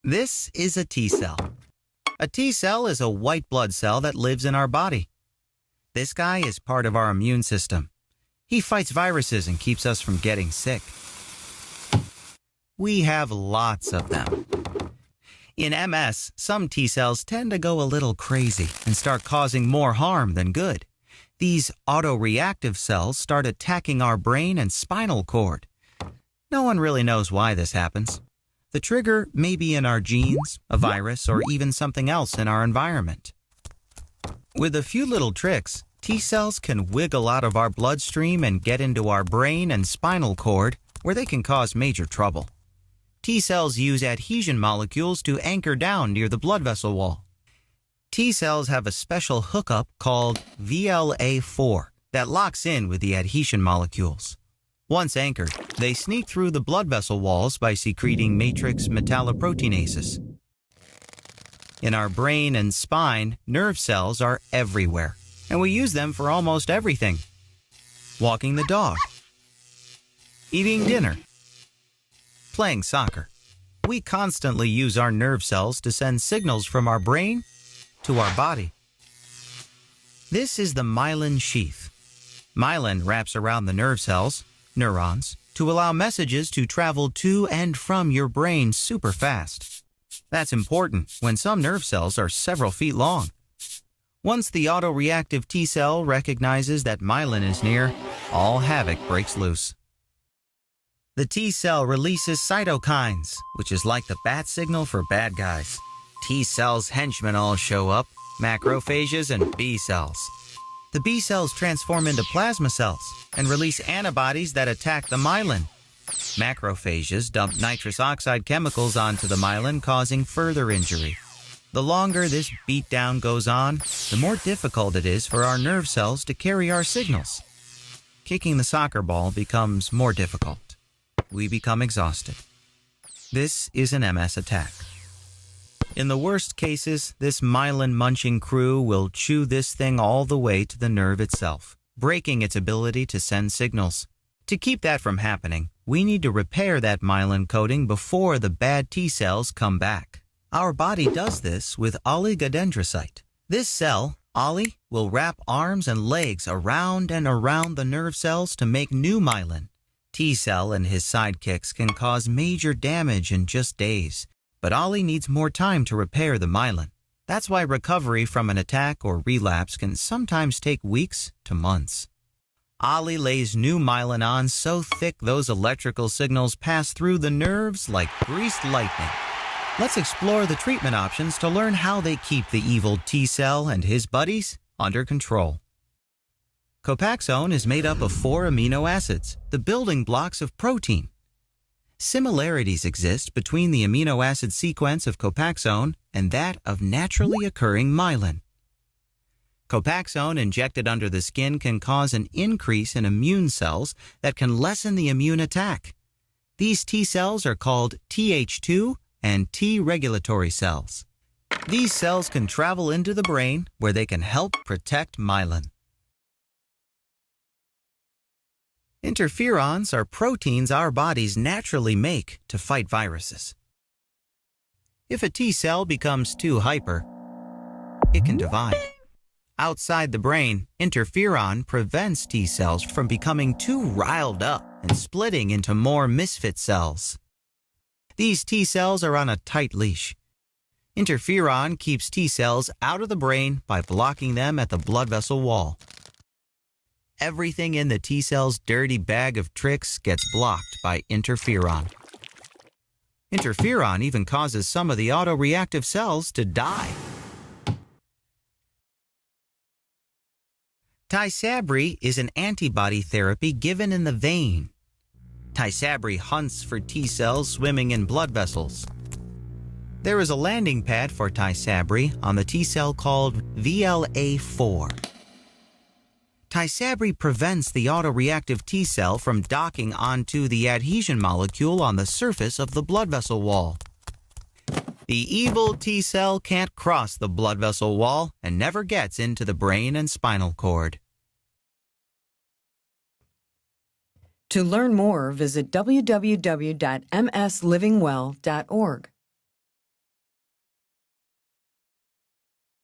This is a T cell. A T cell is a white blood cell that lives in our body. This guy is part of our immune system. He fights viruses and keeps us from getting sick. We have lots of them. In MS, some T cells tend to go a little crazy and start causing more harm than good. These autoreactive cells start attacking our brain and spinal cord. No one really knows why this happens. The trigger may be in our genes, a virus, or even something else in our environment. With a few little tricks, T cells can wiggle out of our bloodstream and get into our brain and spinal cord, where they can cause major trouble. T cells use adhesion molecules to anchor down near the blood vessel wall. T cells have a special hookup called VLA4 that locks in with the adhesion molecules. Once anchored, they sneak through the blood vessel walls by secreting matrix metalloproteinases. In our brain and spine, nerve cells are everywhere, and we use them for almost everything. Walking the dog, eating dinner, playing soccer. We constantly use our nerve cells to send signals from our brain to our body. This is the myelin sheath. Myelin wraps around the nerve cells, neurons, to allow messages to travel to and from your brain super fast. That's important when some nerve cells are several feet long. Once the autoreactive T cell recognizes that myelin is near, all havoc breaks loose. The T cell releases cytokines, which is like the bat signal for bad guys. T cells' henchmen all show up, macrophages and B cells. The B cells transform into plasma cells and release antibodies that attack the myelin. Macrophages dump nitrous oxide chemicals onto the myelin, causing further injury. The longer this beatdown goes on, the more difficult it is for our nerve cells to carry our signals. Kicking the soccer ball becomes more difficult. We become exhausted. This is an MS attack. In the worst cases, this myelin-munching crew will chew this thing all the way to the nerve itself, breaking its ability to send signals. To keep that from happening, we need to repair that myelin coating before the bad T cells come back. Our body does this with oligodendrocyte. This cell, Ollie, will wrap arms and legs around and around the nerve cells to make new myelin. T cell and his sidekicks can cause major damage in just days, but Ollie needs more time to repair the myelin. That's why recovery from an attack or relapse can sometimes take weeks to months. Ollie lays new myelin on so thick those electrical signals pass through the nerves like greased lightning. Let's explore the treatment options to learn how they keep the evil T cell and his buddies under control. Copaxone is made up of 4 amino acids, the building blocks of protein. Similarities exist between the amino acid sequence of Copaxone and that of naturally occurring myelin. Copaxone injected under the skin can cause an increase in immune cells that can lessen the immune attack. These T cells are called Th2 and T regulatory cells. These cells can travel into the brain where they can help protect myelin. Interferons are proteins our bodies naturally make to fight viruses. If a T cell becomes too hyper, it can divide. Outside the brain, interferon prevents T cells from becoming too riled up and splitting into more misfit cells. These T cells are on a tight leash. Interferon keeps T cells out of the brain by blocking them at the blood vessel wall. Everything in the T cell's dirty bag of tricks gets blocked by interferon. Interferon even causes some of the autoreactive cells to die. Tysabri is an antibody therapy given in the vein. Tysabri hunts for T cells swimming in blood vessels. There is a landing pad for Tysabri on the T cell called VLA4. Tysabri prevents the autoreactive T cell from docking onto the adhesion molecule on the surface of the blood vessel wall. The evil T cell can't cross the blood vessel wall and never gets into the brain and spinal cord. To learn more, visit www.mslivingwell.org.